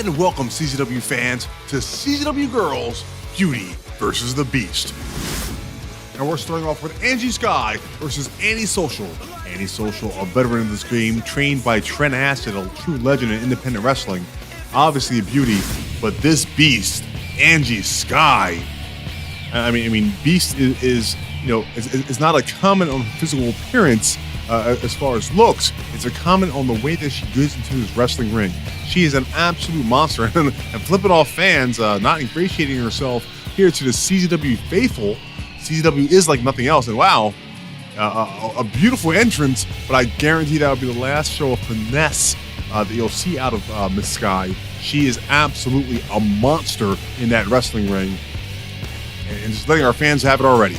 and welcome CZW fans to CZW Girlz, Beauty versus the Beast. And we're starting off with Angie Skye versus Antisocial. Antisocial, a veteran of this game, trained by Trent Acid, a true legend in independent wrestling. Obviously a beauty, but this beast, Angie Skye. I mean, Beast is not a comment on physical appearance as far as looks. It's a comment on the way that she goes into this wrestling ring. She is an absolute monster, and flipping off fans, not ingratiating herself here to the CZW faithful. CZW is like nothing else, and wow, a beautiful entrance, but I guarantee that will be the last show of finesse that you'll see out of Miss Skye. She is absolutely a monster in that wrestling ring, and just letting our fans have it already.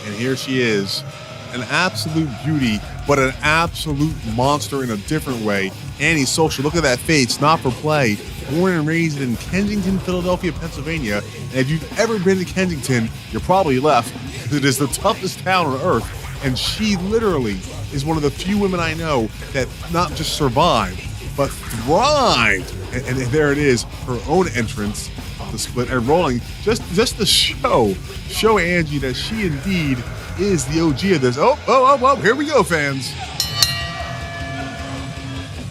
And here she is, an absolute beauty, but an absolute monster in a different way. Antisocial, look at that face, not for play. Born and raised in Kensington, Philadelphia, Pennsylvania. And if you've ever been to Kensington, you're probably left, because it is the toughest town on earth. And she literally is one of the few women I know that not just survived, but thrived. And there it is, her own entrance of the split and rolling, just to show Angie that she indeed is the OG of this. Oh, here we go, fans.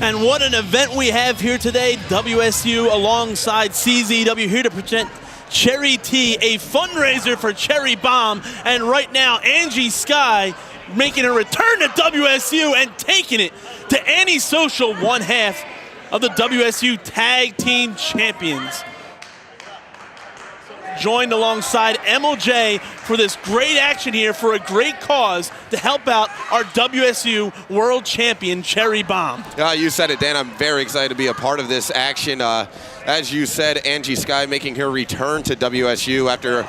And what an event we have here today. WSU alongside CZW here to present Cherry T, a fundraiser for Cherry Bomb. And right now, Angie Skye making a return to WSU and taking it to Antisocial, one half of the WSU Tag Team Champions. Joined alongside MLJ for this great action here for a great cause to help out our WSU World Champion, Cherry Bomb. You said it, Dan. I'm very excited to be a part of this action. As you said, Angie Skye making her return to WSU after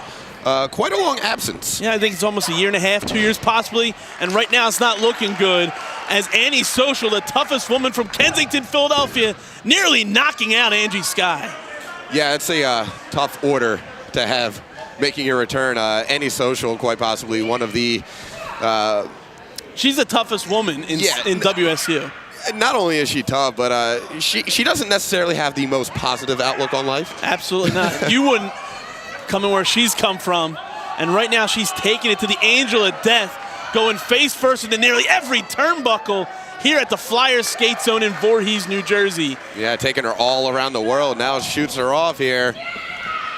quite a long absence. Yeah, I think it's almost a year and a half, 2 years possibly, and right now it's not looking good as Antisocial, the toughest woman from Kensington, Philadelphia, nearly knocking out Angie Skye. Yeah, it's a tough order to have making a return. Antisocial, quite possibly one of the... She's the toughest woman in WSU. Not only is she tough, but she doesn't necessarily have the most positive outlook on life. Absolutely not. You wouldn't come in where she's come from. And right now she's taking it to the Angel of Death, going face first into nearly every turnbuckle here at the Flyers Skate Zone in Voorhees, New Jersey. Yeah, taking her all around the world. Now shoots her off here.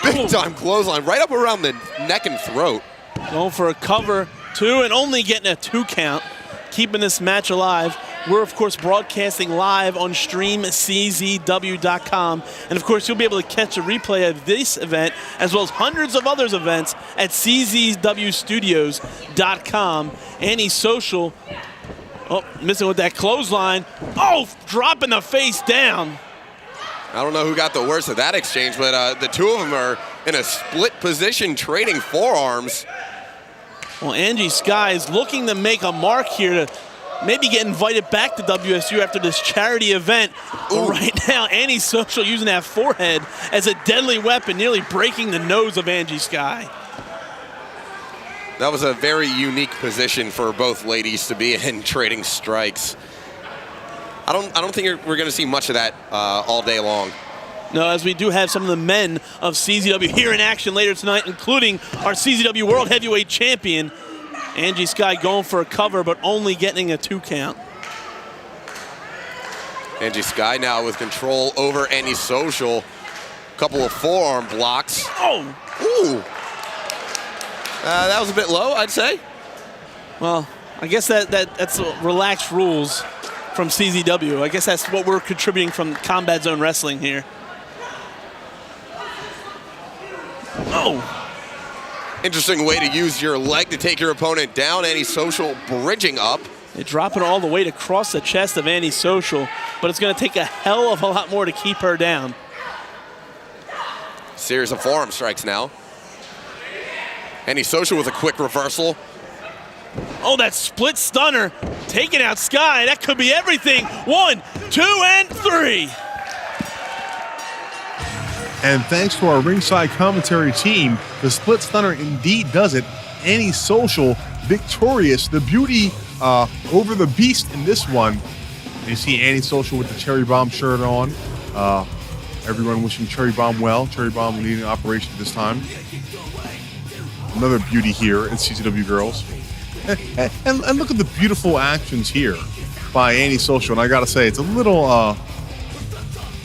Big time clothesline right up around the neck and throat. Going for a cover, two, and only getting a 2 count, keeping this match alive. We're, of course, broadcasting live on streamczw.com. And, of course, you'll be able to catch a replay of this event as well as hundreds of other events at czwstudios.com. Antisocial, missing with that clothesline. Dropping the face down. I don't know who got the worst of that exchange, but the two of them are in a split position trading forearms. Well, Angie Skye is looking to make a mark here to maybe get invited back to WSU after this charity event. But right now, Antisocial using that forehead as a deadly weapon, nearly breaking the nose of Angie Skye. That was a very unique position for both ladies to be in, trading strikes. I don't think we're going to see much of that all day long. No, as we do have some of the men of CZW here in action later tonight, including our CZW World Heavyweight Champion, Angie Skye, going for a cover, but only getting a 2 count. Angie Skye now with control over Antisocial. Couple of forearm blocks. That was a bit low, I'd say. Well, I guess that's relaxed rules from CZW. I guess that's what we're contributing from Combat Zone Wrestling here. Interesting way to use your leg to take your opponent down. Antisocial bridging up. They drop it all the way to cross the chest of Antisocial, but it's going to take a hell of a lot more to keep her down. Series of forearm strikes now. Antisocial with a quick reversal. That split stunner taking out Skye. That could be everything. 1, 2, and 3. And thanks to our ringside commentary team, the split stunner indeed does it. Antisocial victorious, the beauty over the beast in this one. You see Antisocial with the Cherry Bomb shirt on. Everyone wishing Cherry Bomb well. Cherry Bomb leading operation this time. Another beauty here in CZW Girlz. And look at the beautiful actions here by Antisocial. And I gotta say, it's a little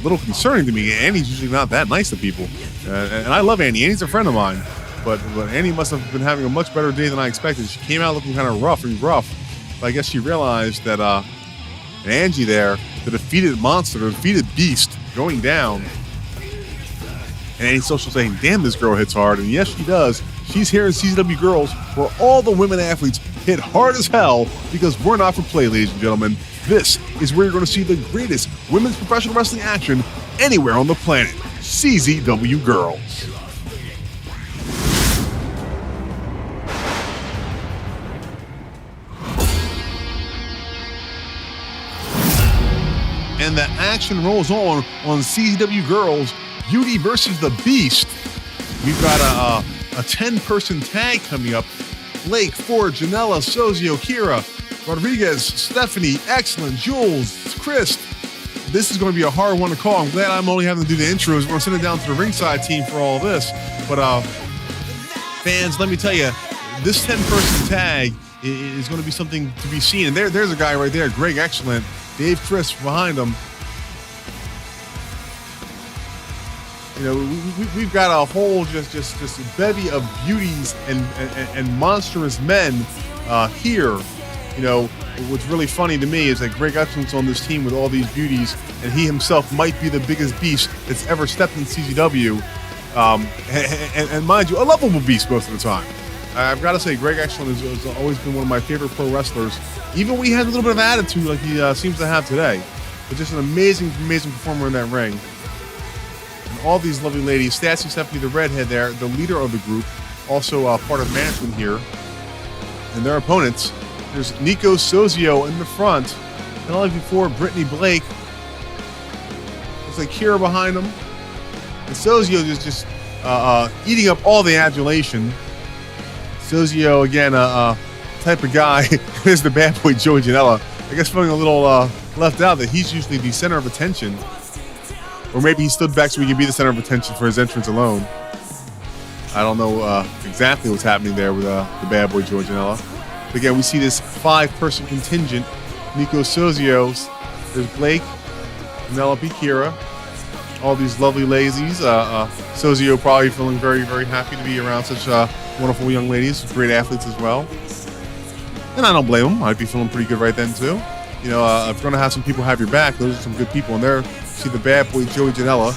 concerning to me. Annie's usually not that nice to people. And I love Annie. Annie's a friend of mine. But Annie must have been having a much better day than I expected. She came out looking kind of rough. But I guess she realized that Angie there, the defeated monster, the defeated beast, going down. And Antisocial saying, damn, this girl hits hard. And yes, she does. She's here in CZW Girlz, where all the women athletes hit hard as hell, because we're not for play, ladies and gentlemen. This is where you're going to see the greatest women's professional wrestling action anywhere on the planet. CZW Girlz. And the action rolls on CZW Girlz, Beauty versus the Beast. We've got a 10-person tag coming up. Blake, Ford, Janela, Sozio, Kira, Rodriguez, Stephanie, Excellent, Jules, Chris. This is going to be a hard one to call. I'm glad I'm only having to do the intros. We're going to send it down to the ringside team for all of this. But fans, let me tell you, this 10-person tag is going to be something to be seen. And there's a guy right there, Greg Excellent, Dave Chris behind him. You know, we've got a whole just a bevy of beauties and monstrous men here. You know, what's really funny to me is that Greg Excellent's on this team with all these beauties, and he himself might be the biggest beast that's ever stepped in CZW. And mind you, a lovable beast most of the time. I've got to say, Greg Excellent has always been one of my favorite pro wrestlers, even when he has a little bit of attitude like he seems to have today. But just an amazing performer in that ring. All these lovely ladies. Stassi Stephanie, the redhead there, the leader of the group, also part of management here. And their opponents, there's Nico Sozio in the front. And like before, Brittany Blake. There's like Kira behind them. And Sozio is just eating up all the adulation. Sozio, again, type of guy. There's the bad boy Joey Janela. I guess feeling a little left out that he's usually the center of attention. Or maybe he stood back so he could be the center of attention for his entrance alone. I don't know exactly what's happening there with the bad boy Joey Janela. But again, we see this 5-person contingent. Nico Sozio, there's Blake, Penelope, Kira, all these lovely lazies. Sozio probably feeling very, very happy to be around such wonderful young ladies, great athletes as well. And I don't blame him. I'd be feeling pretty good right then too. You know, if you're going to have some people have your back, those are some good people in there. See the bad boy Joey Janela.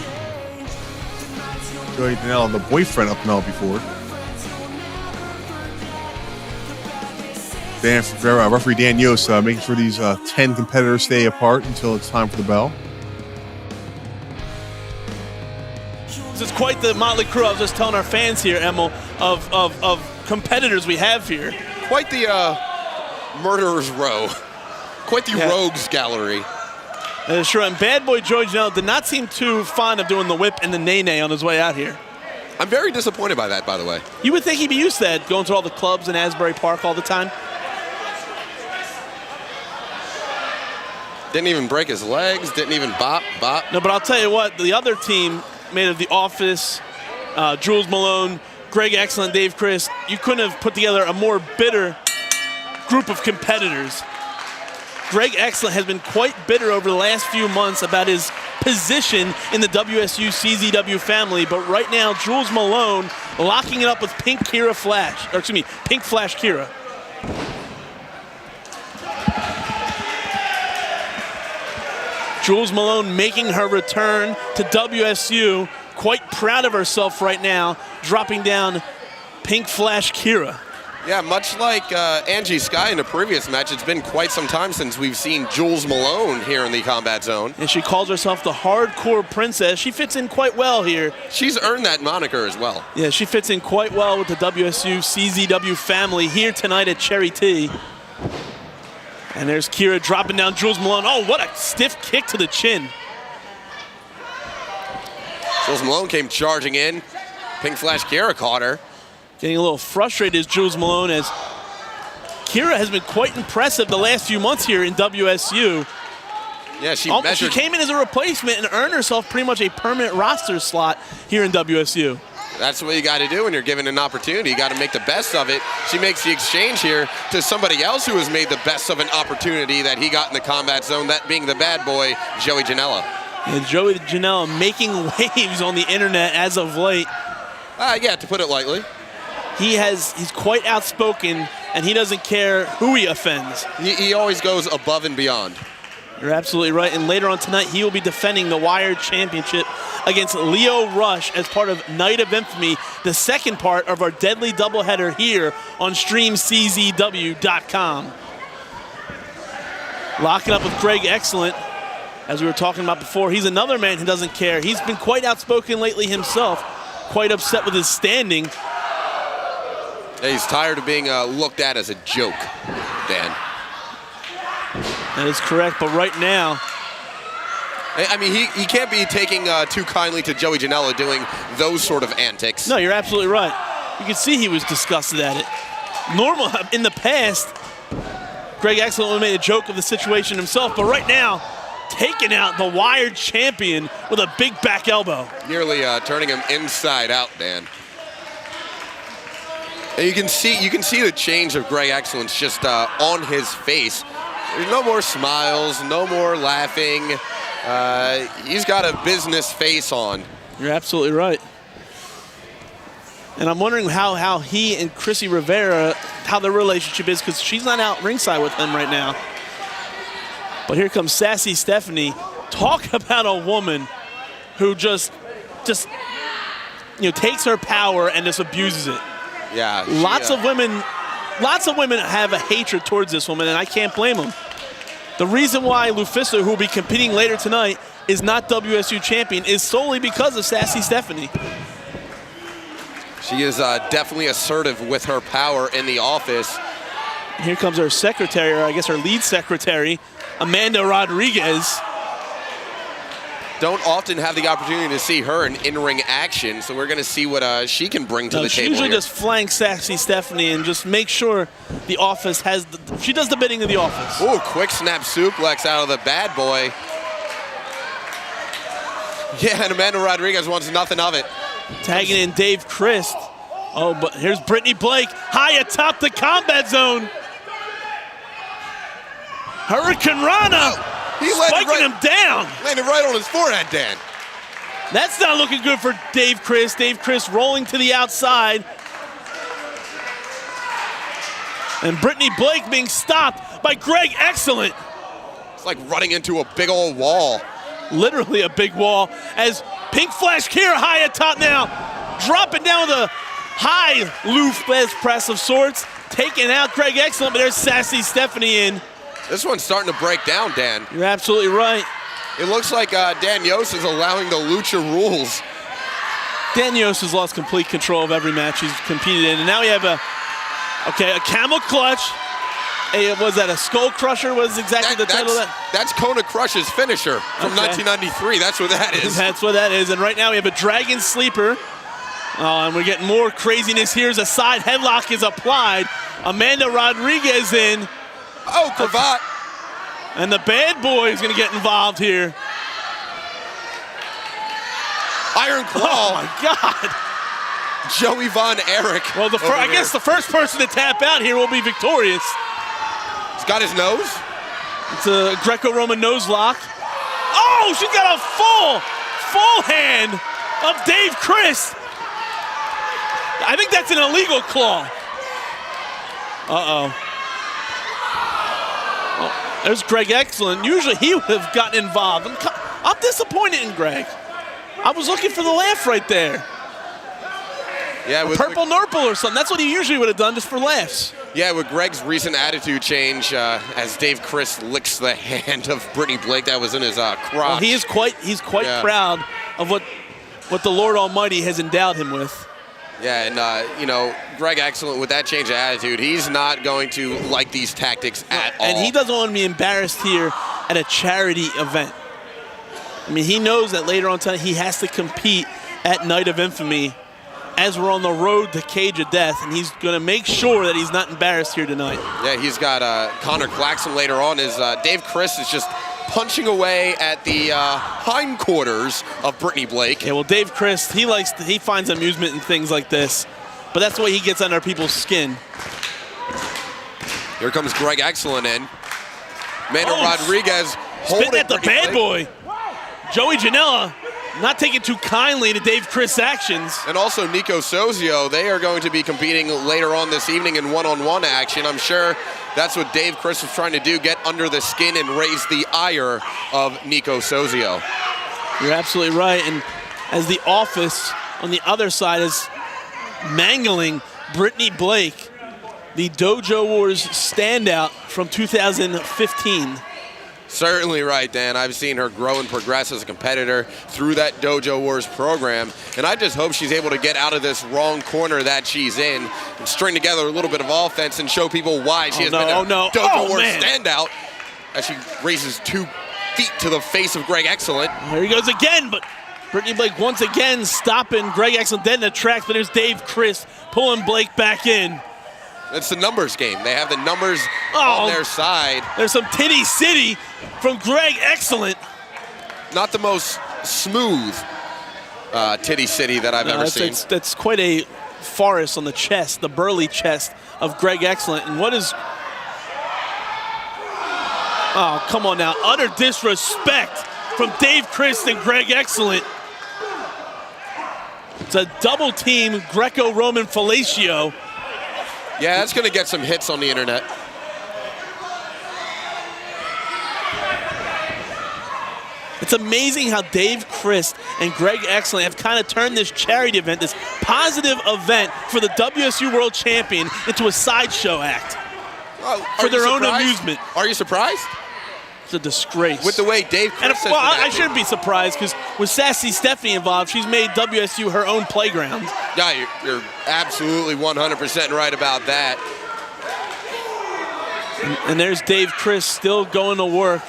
Joey Janela, the boyfriend of Penelope Ford. Referee Dan Yost making sure these 10 competitors stay apart until it's time for the bell. This is quite the motley crew. I was just telling our fans here, Emil, of competitors we have here. Quite the murderer's row. Quite the rogues gallery. Sure, and bad boy Joey Janela did not seem too fond of doing the whip and the nay-nay on his way out here. I'm very disappointed by that, by the way. You would think he'd be used to that, going to all the clubs in Asbury Park all the time. Didn't even break his legs, didn't even bop. No, but I'll tell you what, the other team made of The Office, Jules Malone, Greg Excellent, Dave Chris, you couldn't have put together a more bitter group of competitors. Greg Excellent has been quite bitter over the last few months about his position in the WSU CZW family, but right now, Jules Malone locking it up with Pink Flash Kira. Jules Malone making her return to WSU, quite proud of herself right now, dropping down Pink Flash Kira. Yeah, much like Angie Skye in a previous match, it's been quite some time since we've seen Jules Malone here in the Combat Zone. And she calls herself the Hardcore Princess. She fits in quite well here. She's earned that moniker as well. Yeah, she fits in quite well with the WSU CZW family here tonight at Cherry T. And there's Kira dropping down Jules Malone. Oh, what a stiff kick to the chin. Jules Malone came charging in. Pink Flash Kira caught her. Getting a little frustrated is Jules Malone, as Kira has been quite impressive the last few months here in WSU. Yeah, she She came in as a replacement and earned herself pretty much a permanent roster slot here in WSU. That's what you got to do when you're given an opportunity. You got to make the best of it. She makes the exchange here to somebody else who has made the best of an opportunity that he got in the Combat Zone, that being the bad boy, Joey Janela. And Joey Janela making waves on the internet as of late. Yeah, to put it lightly. He's quite outspoken, and he doesn't care who he offends. He always goes above and beyond. You're absolutely right. And later on tonight, he will be defending the Wired Championship against Leo Rush as part of Night of Infamy, the second part of our deadly doubleheader here on StreamCZW.com. Locking up with Greg Excellent, as we were talking about before. He's another man who doesn't care. He's been quite outspoken lately himself, quite upset with his standing. Yeah, he's tired of being looked at as a joke, Dan. That is correct, but right now, I mean, he can't be taking too kindly to Joey Janela doing those sort of antics. no, you're absolutely right. You can see he was disgusted at it. Normal, in the past, Greg Excellent would have made a joke of the situation himself, but right now, taking out the Wired Champion with a big back elbow. Nearly turning him inside out, Dan. And you can see the change of Greg Excellence just on his face. There's no more smiles, no more laughing. He's got a business face on. You're absolutely right. And I'm wondering how he and Chrissy Rivera, how their relationship is, because she's not out ringside with him right now. But here comes Sassy Stephanie. Talk about a woman who just takes her power and just abuses it. Yeah. Lots of women have a hatred towards this woman, and I can't blame them. The reason why Lufisto, who will be competing later tonight, is not WSU champion is solely because of Sassy Stephanie. She is definitely assertive with her power in the office. Here comes her secretary, or I guess her lead secretary, Amanda Rodriguez. Don't often have the opportunity to see her in in-ring action, so we're going to see what she can bring to the she table usually here. just flanks Sassy Stephanie and just make sure the office has she does the bidding of the office. Ooh, quick snap suplex out of the bad boy. Yeah, and Amanda Rodriguez wants nothing of it. Tagging in Dave Christ. Oh, but here's Brittany Blake high atop the Combat Zone. Hurricane Rana. He landed spiking him down. Landed right on his forehead, Dan. That's not looking good for Dave Christ. Dave Christ rolling to the outside. And Brittany Blake being stopped by Greg Excellent. It's like running into a big old wall. Literally a big wall. As Pink Flash Kira high atop now. Dropping down with a high Loof press of sorts. Taking out Greg Excellent, but there's Sassy Stephanie in. This one's starting to break down, Dan. You're absolutely right. It looks like Dan Yost is allowing the Lucha rules. Dan Yost has lost complete control of every match he's competed in. And now we have a camel clutch. Was that a skull crusher? Was exactly the title of that? That's Kona Crush's finisher from 1993. That's what that is. That's what that is. And right now we have a dragon sleeper. And we're getting more craziness here as a side headlock is applied. Amanda Rodriguez in. Oh, cravat. And the bad boy is going to get involved here. Iron Claw. Oh, my God. Joey Von Erich. Well, I guess the first person to tap out here will be victorious. He's got his nose. It's a Greco-Roman nose lock. Oh, she's got a full hand of Dave Christ. I think that's an illegal claw. Uh-oh. There's Greg Excellent. Usually he would have gotten involved. I'm disappointed in Greg. I was looking for the laugh right there. Yeah, with purple nurple or something. That's what he usually would have done, just for laughs. Yeah, with Greg's recent attitude change, as Dave Christ licks the hand of Brittany Blake that was in his crotch. Well, he's quite proud of what the Lord Almighty has endowed him with. Yeah, and Greg Excellent with that change of attitude, he's not going to like these tactics at all. And he doesn't want to be embarrassed here at a charity event. I mean, he knows that later on tonight he has to compete at Night of Infamy as we're on the road to Cage of Death, and he's going to make sure that he's not embarrassed here tonight. Yeah, he's got Connor Claxton later on. Dave Christ is just punching away at the hindquarters of Brittany Blake. Yeah, well, Dave Christ, he finds amusement in things like this, but that's the way he gets under people's skin. Here comes Greg Excellent in. Amanda Rodriguez holding spitting at the bad boy. Joey Janela not taking too kindly to Dave Christ's actions. And also Nico Sozio, they are going to be competing later on this evening in one-on-one action. I'm sure that's what Dave Christ was trying to do, get under the skin and raise the ire of Nico Sozio. You're absolutely right. And as the Office on the other side is mangling Brittany Blake, the Dojo Wars standout from 2015. Certainly right, Dan. I've seen her grow and progress as a competitor through that Dojo Wars program, and I just hope she's able to get out of this wrong corner that she's in and string together a little bit of offense and show people why she has been a Dojo Wars standout as she raises 2 feet to the face of Greg Excellent. There he goes again, but Brittany Blake once again stopping Greg Excellent dead in the tracks, but there's Dave Christ pulling Blake back in. It's the numbers game. They have the numbers on their side. There's some titty city from Greg Excellent. Not the most smooth titty city that I've ever seen. That's quite a forest on the chest, the burly chest of Greg Excellent. And what is... Oh, come on now. Utter disrespect from Dave Christ and Greg Excellent. It's a double team Greco-Roman fellatio. Yeah, that's going to get some hits on the internet. It's amazing how Dave Christ and Greg Excellent have kind of turned this charity event, this positive event for the WSU World Champion, into a sideshow act for their own amusement. Are you surprised? It's a disgrace. With the way Dave Christ has been I shouldn't be surprised, because with Sassy Stephanie involved, she's made WSU her own playground. Yeah, you're absolutely 100% right about that. And there's Dave Christ still going to work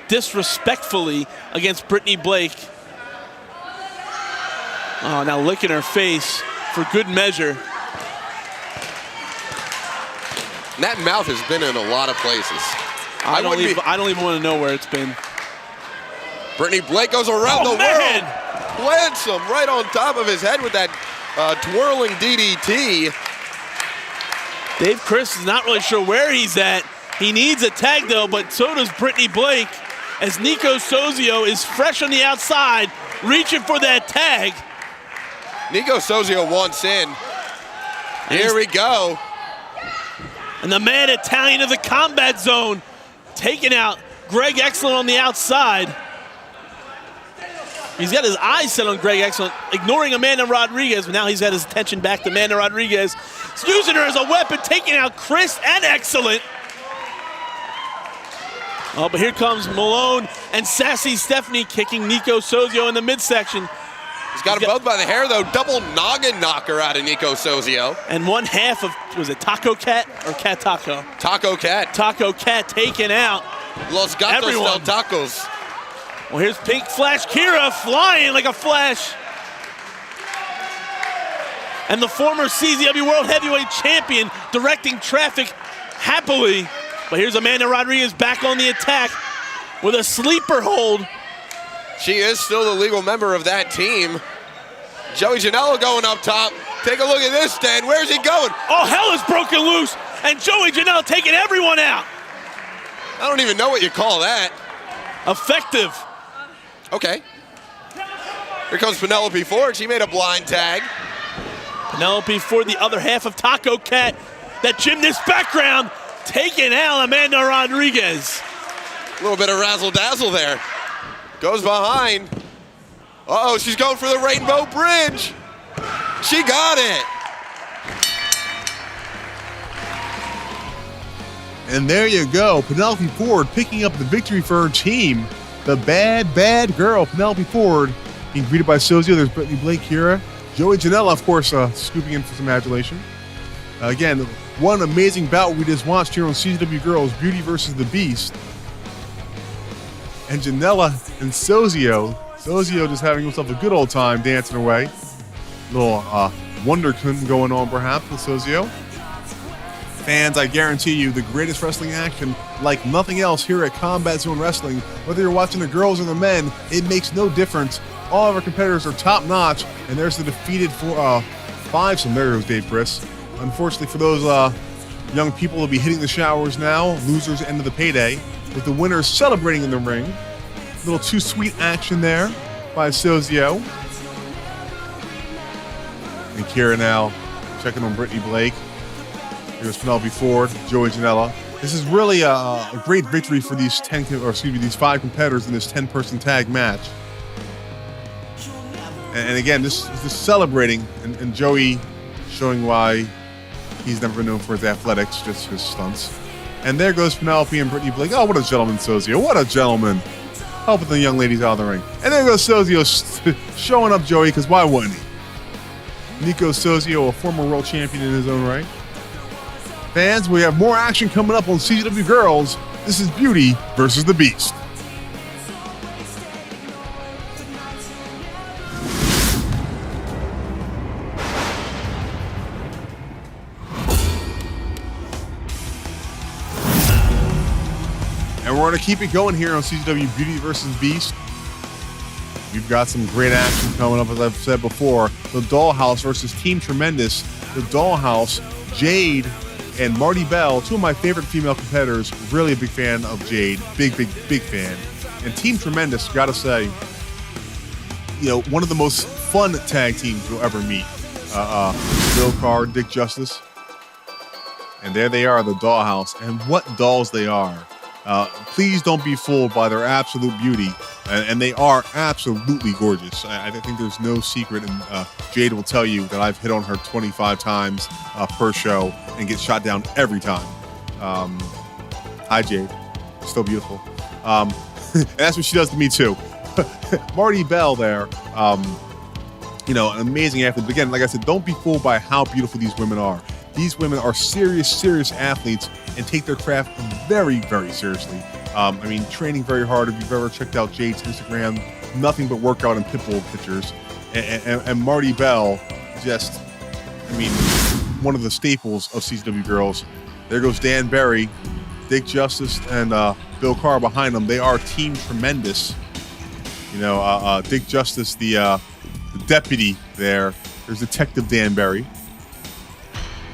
disrespectfully against Brittany Blake. Oh, now licking her face for good measure. And that mouth has been in a lot of places. I don't even want to know where it's been. Brittany Blake goes around the world. Plants him right on top of his head with that twirling DDT. Dave Christ is not really sure where he's at. He needs a tag though, but so does Brittany Blake, as Nico Sozio is fresh on the outside, reaching for that tag. Nico Sozio wants in. Here we go. And the Mad Italian of the Combat Zone taking out Greg Excellent on the outside. He's got his eyes set on Greg Excellent, ignoring Amanda Rodriguez, but now he's got his attention back to Amanda Rodriguez. He's using her as a weapon, taking out Chris and Excellent. Oh, but here comes Malone and Sassy Stephanie kicking Nico Sozio in the midsection. He's got him both by the hair, though. Double noggin knocker out of Nico Sozio. And one half of, was it Taco Cat or Cat Taco? Taco Cat. Taco Cat taken out. Los Gatos del Tacos. Well, here's Pink Flash Kira flying like a flash. And the former CZW World Heavyweight Champion directing traffic happily. But here's Amanda Rodriguez back on the attack with a sleeper hold. She is still the legal member of that team. Joey Janela going up top. Take a look at this, Dan. Where's he going? Oh, hell is broken loose. And Joey Janela taking everyone out. I don't even know what you call that. Effective. Okay. Here comes Penelope Ford. She made a blind tag. Penelope Ford, the other half of Taco Cat. That gymnast background taking out Amanda Rodriguez. A little bit of razzle-dazzle there. Goes behind. Uh-oh, she's going for the Rainbow Bridge. She got it. And there you go. Penelope Ford picking up the victory for her team. The bad, bad girl, Penelope Ford, being greeted by Sozio. There's Brittany Blake here. Joey Janela, of course, scooping in for some adulation. Again, one amazing bout we just watched here on CZW Girlz, Beauty versus the Beast. And Janela and Sozio just having himself a good old time dancing away. Little wonderkin going on perhaps with Sozio. Fans, I guarantee you the greatest wrestling action like nothing else here at Combat Zone Wrestling. Whether you're watching the girls or the men, it makes no difference. All of our competitors are top-notch, and there's the defeated 5 scenarios, Dave Chris. Unfortunately for those young people will be hitting the showers now, losers end of the payday, with the winners celebrating in the ring. A little too sweet action there by Sozio. And Kira now checking on Brittany Blake. Here's Penelope Ford, Joey Janela. This is really a great victory for these 5 competitors in this 10-person tag match. And again, this is celebrating, and Joey showing why he's never been known for his athletics, just his stunts. And there goes Penelope and Brittany Blake. Oh, what a gentleman, Sozio. What a gentleman. Helping the young ladies out of the ring. And there goes Sozio showing up Joey, because why wouldn't he? Nico Sozio, a former world champion in his own right. Fans, we have more action coming up on CZW Girlz. This is Beauty versus the Beast. And we're going to keep it going here on CZW Beauty versus Beast. We've got some great action coming up, as I've said before. The Dollhouse versus Team Tremendous. The Dollhouse, Jade and Marty Bell, 2 of my favorite female competitors. Really a big fan of Jade. Big fan. And Team Tremendous, gotta say, one of the most fun tag teams you'll ever meet. Bill Carr, Dick Justice. And there they are, the Dollhouse. And what dolls they are. Please don't be fooled by their absolute beauty. And they are absolutely gorgeous. I think there's no secret, and Jade will tell you that I've hit on her 25 times per show and get shot down every time. Hi, Jade. You're still beautiful. And that's what she does to me, too. Marty Bell there, an amazing athlete. But again, like I said, don't be fooled by how beautiful these women are. These women are serious athletes and take their craft very, very seriously. Training very hard. If you've ever checked out Jade's Instagram, nothing but workout and pitbull pictures. And Marty Bell, one of the staples of CZW Girlz. There goes Dan Barry, Dick Justice, and Bill Carr behind them. They are Team Tremendous. Dick Justice, the deputy there. There's Detective Dan Barry.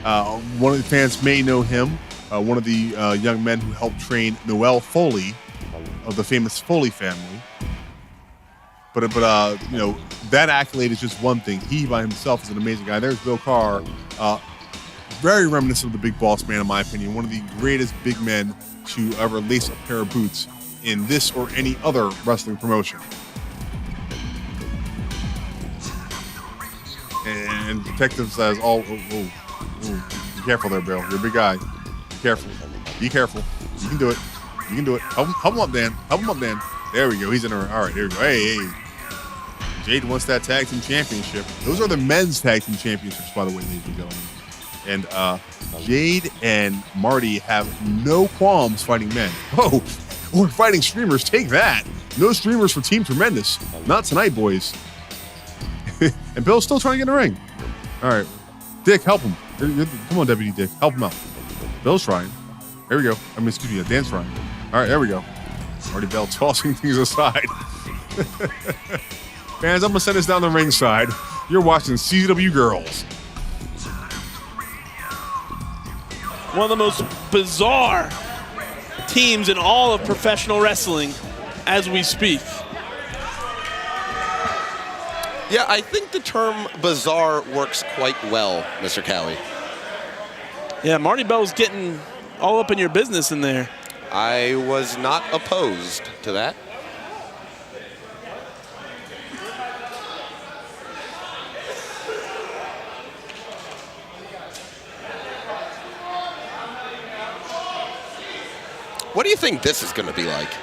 One of the fans may know him. One of the young men who helped train Noelle Foley of the famous Foley family. But that accolade is just one thing. He by himself is an amazing guy. There's Bill Carr, very reminiscent of the Big Boss Man, in my opinion. One of the greatest big men to ever lace a pair of boots in this or any other wrestling promotion. And Detective says, be careful there, Bill. You're a big guy. Be careful. You can do it. Help him up, Dan. There we go. He's in there. All right, here we go. Hey. Jade wants that tag team championship. Those are the men's tag team championships, by the way, ladies and gentlemen. And Jade and Marty have no qualms fighting men. Oh, we're fighting streamers. Take that. No streamers for Team Tremendous. Not tonight, boys. And Bill's still trying to get in the ring. All right. Dick, help him. Come on, Deputy Dick. Help him out. Bill's trying. There we go. Dan's trying. All right, there we go. Marty Bell tossing things aside. Fans, I'm going to send this down the ringside. You're watching CZW Girlz. One of the most bizarre teams in all of professional wrestling as we speak. Yeah, I think the term bizarre works quite well, Mr. Cowie. Yeah, Marty Bell's getting all up in your business in there. I was not opposed to that. What do you think this is going to be like?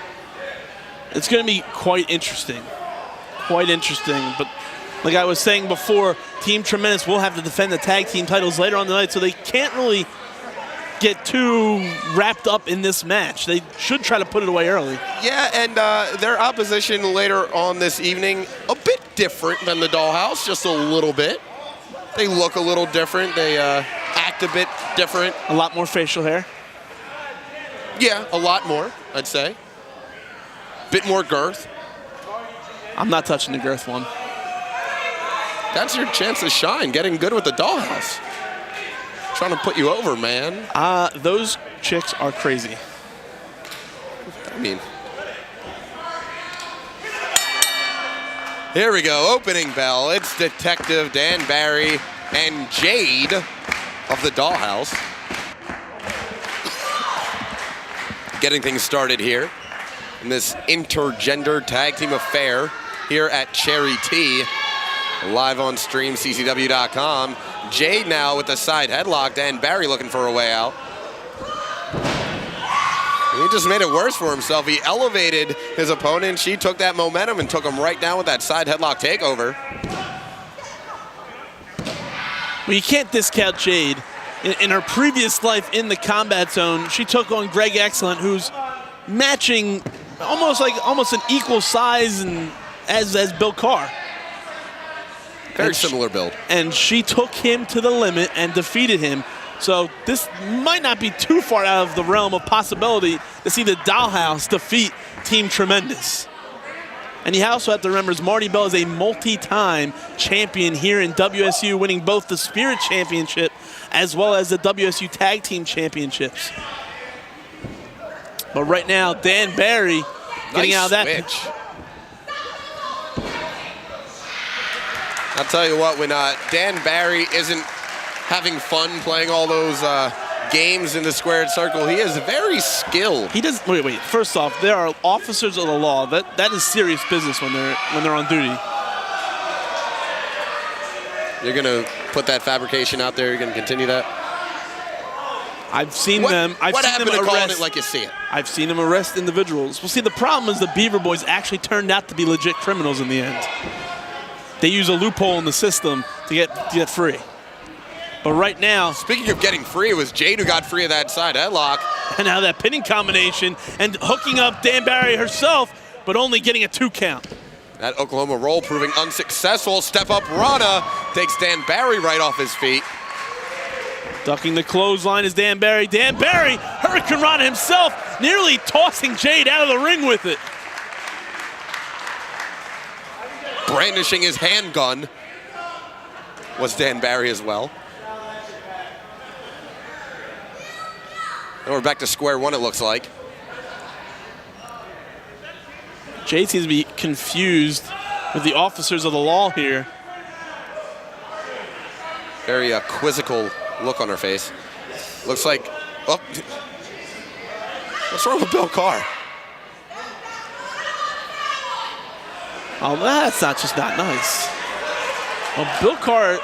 It's going to be quite interesting. But like I was saying before, Team Tremendous will have to defend the tag team titles later on the night, so they can't really get too wrapped up in this match. They should try to put it away early. Yeah, and their opposition later on this evening, a bit different than the Dollhouse, just a little bit. They look a little different. They act looked a bit different. A lot more facial hair. Yeah, a lot more, I'd say. Bit more girth. I'm not touching the girth one. That's your chance to shine, getting good with the dollhouse. Trying to put you over, man. Those chicks are crazy. I mean, here we go, opening bell. It's Detective Dan Barry and Jade of the dollhouse. Getting things started here in this intergender tag team affair here at Cherry T. Live on stream, CZW.com. Jade now with the side headlock. Dan Barry looking for a way out. He just made it worse for himself. He elevated his opponent. She took that momentum and took him right down with that side headlock takeover. Well, you can't discount Jade. In her previous life in the Combat Zone, she took on Greg Excellent, who's matching almost an equal size and as Bill Carr. Very similar build. And she took him to the limit and defeated him. So this might not be too far out of the realm of possibility to see the dollhouse defeat Team Tremendous. And you also have to remember, Marty Bell is a multi-time champion here in WSU, winning both the Spirit Championship as well as the WSU Tag Team Championships. But right now, Dan Barry getting out of that. Switch. I'll tell you what, when Dan Barry isn't having fun playing all those games in the squared circle, he is very skilled. He does. Wait. First off, there are officers of the law. That is serious business when they're on duty. You're gonna put that fabrication out there. You're gonna continue that. I've seen them. What happened to calling arrest, it like you see it? I've seen them arrest individuals. Well, see, the problem is the Beaver Boys actually turned out to be legit criminals in the end. They use a loophole in the system to get free. But right now, speaking of getting free, it was Jade who got free of that side headlock. And now that pinning combination and hooking up Dan Barry herself, but only getting a 2 count. That Oklahoma roll proving unsuccessful. Step up Rana takes Dan Barry right off his feet. Ducking the clothesline is Dan Barry. Dan Barry, Hurricane Rana himself, nearly tossing Jade out of the ring with it. Brandishing his handgun was Dan Barry as well. And we're back to square one, it looks like. Jade seems to be confused with the officers of the law here. Very quizzical look on her face. Looks like, oh, what's wrong with Bill Carr? Oh, that's just not nice. Well, Bill Carr,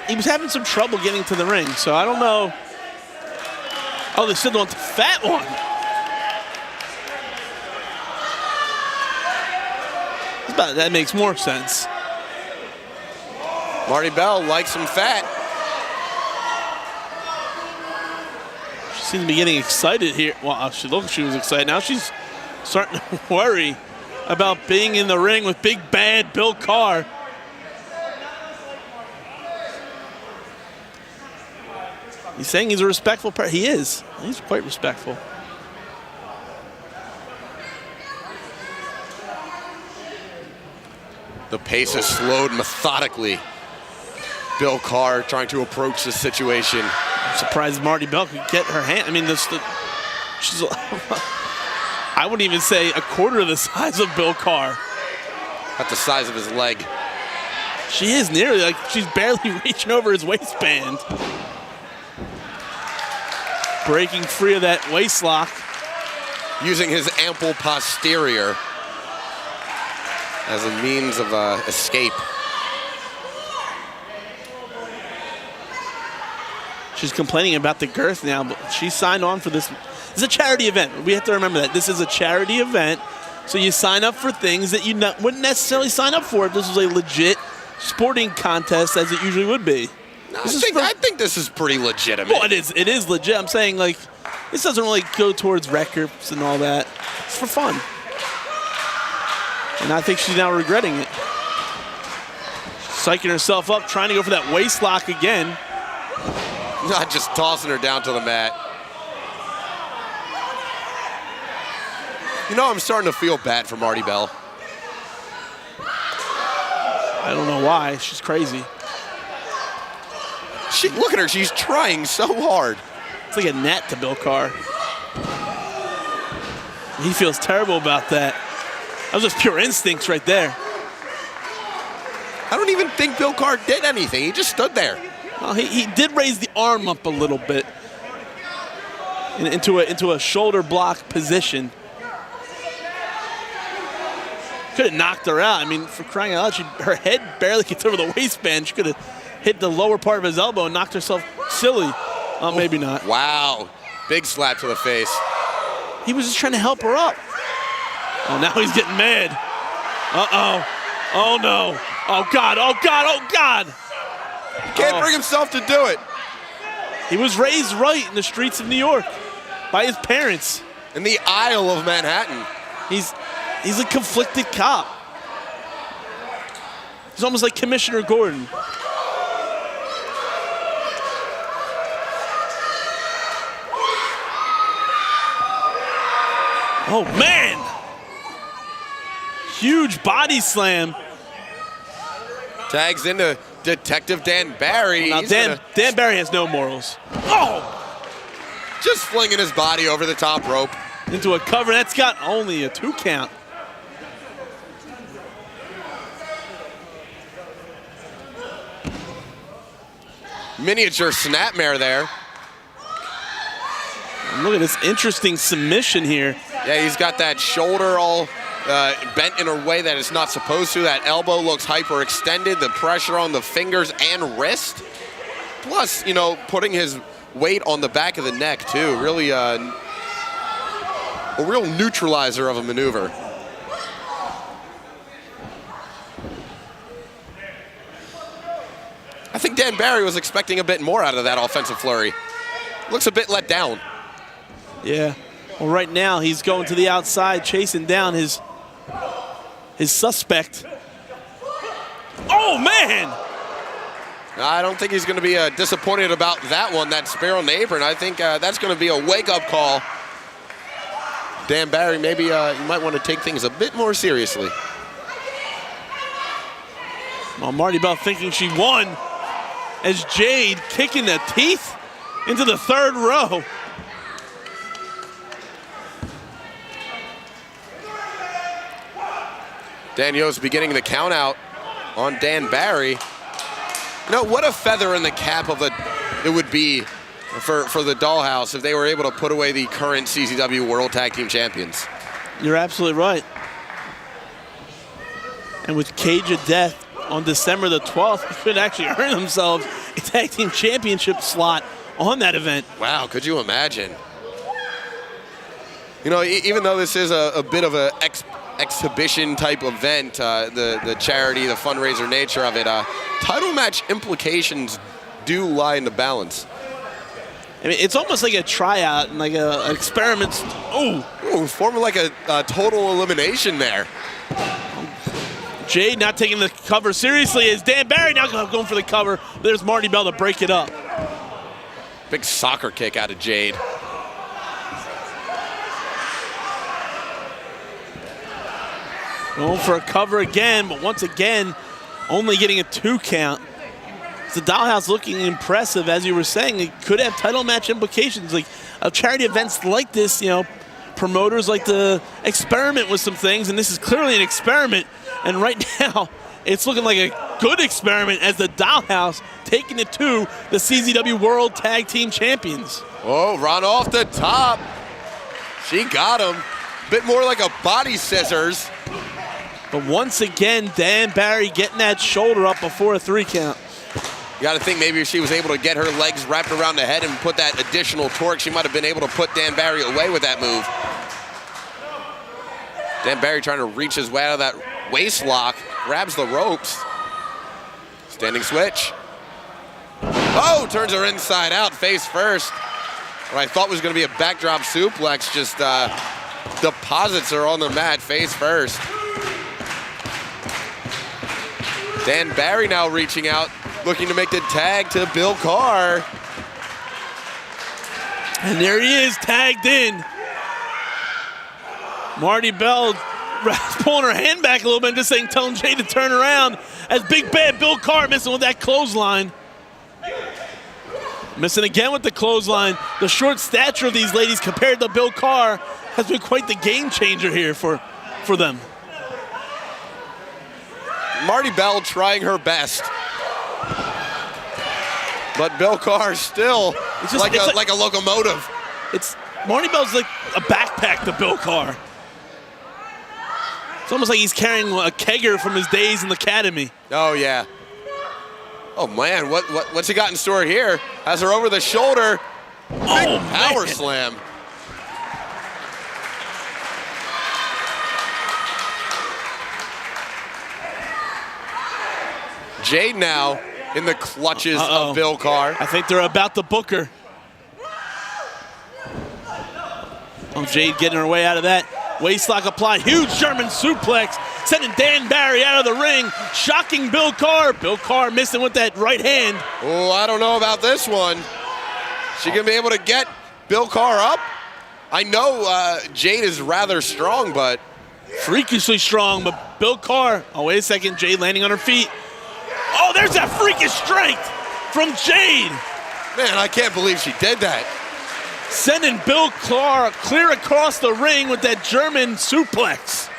he was having some trouble getting to the ring, so I don't know. Oh, they still want the fat one. That makes more sense. Marty Bell likes some fat. She seems to be getting excited here. Well, she looked like she was excited. Now she's starting to worry about being in the ring with big bad Bill Carr. He's saying he's a respectful person. He is. He's quite respectful. The pace is slowed methodically. Bill Carr trying to approach the situation. I'm surprised Marty Bell could get her hand. I mean, she's I wouldn't even say a quarter of the size of Bill Carr. At the size of his leg. She is nearly, like, she's barely reaching over his waistband. Breaking free of that waist lock. Using his ample posterior as a means of escape. She's complaining about the girth now, but she signed on for this. It's a charity event. We have to remember that. This is a charity event, so you sign up for things that you wouldn't necessarily sign up for if this was a legit sporting contest, as it usually would be. No, I think this is pretty legitimate. Well, it is legit. I'm saying, like, this doesn't really go towards records and all that. It's for fun. And I think she's now regretting it. She's psyching herself up, trying to go for that waist lock again. Not just tossing her down to the mat. You know, I'm starting to feel bad for Marty Bell. I don't know why. She's crazy. Look at her. She's trying so hard. It's like a net to Bill Carr. He feels terrible about that. That was just pure instincts right there. I don't even think Bill Carr did anything. He just stood there. Well, he did raise the arm up a little bit into a shoulder block position. Could have knocked her out. I mean, for crying out loud, her head barely gets over the waistband. She could have hit the lower part of his elbow and knocked herself silly. Oh, maybe not. Wow. Big slap to the face. He was just trying to help her up. Oh, now he's getting mad. Uh-oh. Oh, no. Oh, God. Oh, God. Oh, God. Can't bring himself to do it. He was raised right in the streets of New York by his parents. In the Isle of Manhattan. He's a conflicted cop. He's almost like Commissioner Gordon. Oh, man. Huge body slam. Tags into Detective Dan Barry. Now, Dan Barry has no morals. Oh! Just flinging his body over the top rope. Into a cover. That's got only a 2 count. Miniature snapmare there. And look at this interesting submission here. Yeah, he's got that shoulder all bent in a way that it's not supposed to. That elbow looks hyperextended. The pressure on the fingers and wrist. Plus, you know, putting his weight on the back of the neck, too. Really a real neutralizer of a maneuver. I think Dan Barry was expecting a bit more out of that offensive flurry. Looks a bit let down. Yeah. Well, right now he's going to the outside, chasing down his suspect. Oh, man! I don't think he's going to be disappointed about that one, that spear on the apron. I think that's going to be a wake-up call. Dan Barry, maybe you might want to take things a bit more seriously. Well, Marty Bell thinking she won as Jade kicking the teeth into the 3rd row. Dan Yost beginning the count out on Dan Barry. You know, what a feather in the cap of it would be for the Dollhouse if they were able to put away the current CZW World Tag Team Champions. You're absolutely right. And with Cage of Death on December the 12th, they could actually earn themselves a Tag Team Championship slot on that event. Wow, could you imagine? You know, even though this is a bit of an exhibition type event, the charity, the fundraiser nature of it, title match implications do lie in the balance. I mean, it's almost like a tryout and like an experiment. Ooh, forming like a total elimination there. Jade not taking the cover seriously as Dan Barry now going for the cover. There's Marty Bell to break it up. Big soccer kick out of Jade. Going for a cover again, but once again, only getting a 2 count. The Dollhouse looking impressive, as you were saying. It could have title match implications. Like charity events like this, you know, promoters like to experiment with some things, and this is clearly an experiment. And right now, it's looking like a good experiment as the Dollhouse taking it to the CZW World Tag Team Champions. Oh, run off the top. She got him. Bit more like a body scissors. But once again, Dan Barry getting that shoulder up before a 3 count. You got to think maybe if she was able to get her legs wrapped around the head and put that additional torque, she might have been able to put Dan Barry away with that move. Dan Barry trying to reach his way out of that waist lock, grabs the ropes. Standing switch. Oh, turns her inside out, face first. What I thought was going to be a backdrop suplex just deposits her on the mat, face first. Dan Barry now reaching out, looking to make the tag to Bill Carr. And there he is, tagged in. Marty Bell pulling her hand back a little bit and just saying, telling Jade to turn around as Big Bad Bill Carr missing with that clothesline. Missing again with the clothesline. The short stature of these ladies compared to Bill Carr has been quite the game changer here for them. Marty Bell trying her best. But Bill Carr still like a locomotive. Marty Bell's like a backpack to Bill Carr. It's almost like he's carrying a kegger from his days in the academy. Oh, yeah. Oh, man, what's he got in store here? Has her over the shoulder. Big power slam. Jade now in the clutches of Bill Carr. I think they're about to book her. Oh, Jade getting her way out of that. Waistlock applied, huge German suplex, sending Dan Barry out of the ring, shocking Bill Carr. Bill Carr missing with that right hand. Oh, I don't know about this one. She gonna be able to get Bill Carr up? I know Jade is rather strong, but... Freakishly strong, but Bill Carr, oh, wait a second, Jade landing on her feet. Oh, there's that freakish strength from Jade. Man, I can't believe she did that. Sending Bill Carr clear across the ring with that German suplex.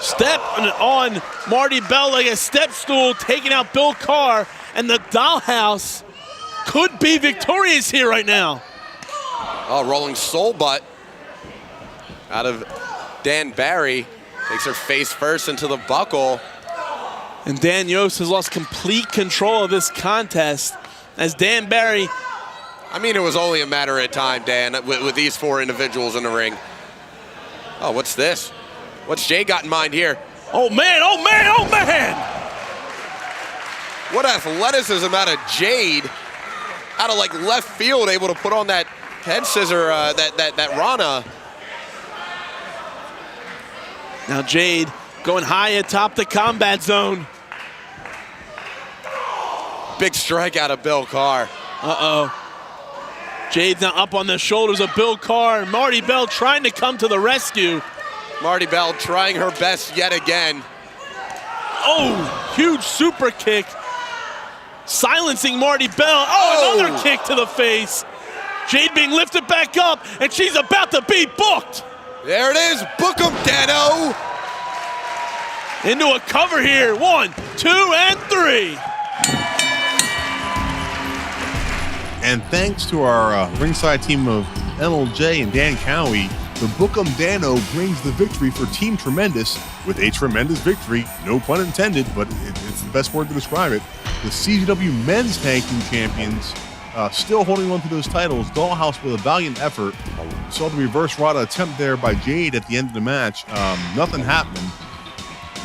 Step on Marty Bell like a step stool, taking out Bill Carr, and the Dollhouse could be victorious here right now. Oh, rolling soul butt out of Dan Barry. Takes her face first into the buckle. And Dan Yost has lost complete control of this contest as Dan Barry... I mean, it was only a matter of time, Dan, with these four individuals in the ring. Oh, what's this? What's Jay got in mind here? Oh, man, oh, man, oh, man! What athleticism out of Jade, out of like left field, able to put on that head scissor, that Rana. Now Jade going high atop the combat zone. Big strike out of Bill Carr. Uh-oh. Jade's now up on the shoulders of Bill Carr. Marty Bell trying to come to the rescue. Marty Bell trying her best yet again. Oh, huge super kick. Silencing Marty Bell. Oh, another kick to the face. Jade being lifted back up, and she's about to be booked. There it is. Book 'em, Dano. Into a cover here. 1, 2, and 3. And thanks to our ringside team of MLJ and Dan Cowie, the Book'em Dano brings the victory for Team Tremendous with a tremendous victory, no pun intended, but it's the best word to describe it. The CZW Men's Tag Team Champions still holding on to those titles. Dollhouse with a valiant effort. Saw the reverse Rada attempt there by Jade at the end of the match. Nothing happening.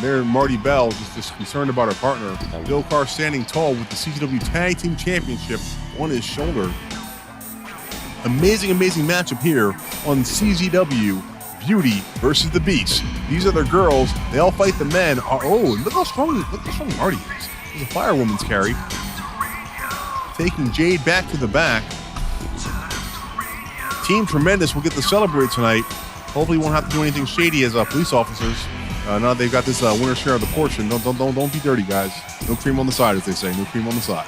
There, Marty Bell just concerned about her partner. Bill Carr standing tall with the CZW Tag Team Championship on his shoulder. Amazing, amazing matchup here on CZW Beauty versus the Beast. These are the girls. They all fight the men. Oh, look how strong Marty is. There's a firewoman's carry. Taking Jade back to the back. Team Tremendous will get to celebrate tonight. Hopefully won't have to do anything shady as police officers. Now they've got this winner's share of the portion. Don't be dirty, guys. No cream on the side, as they say. No cream on the side.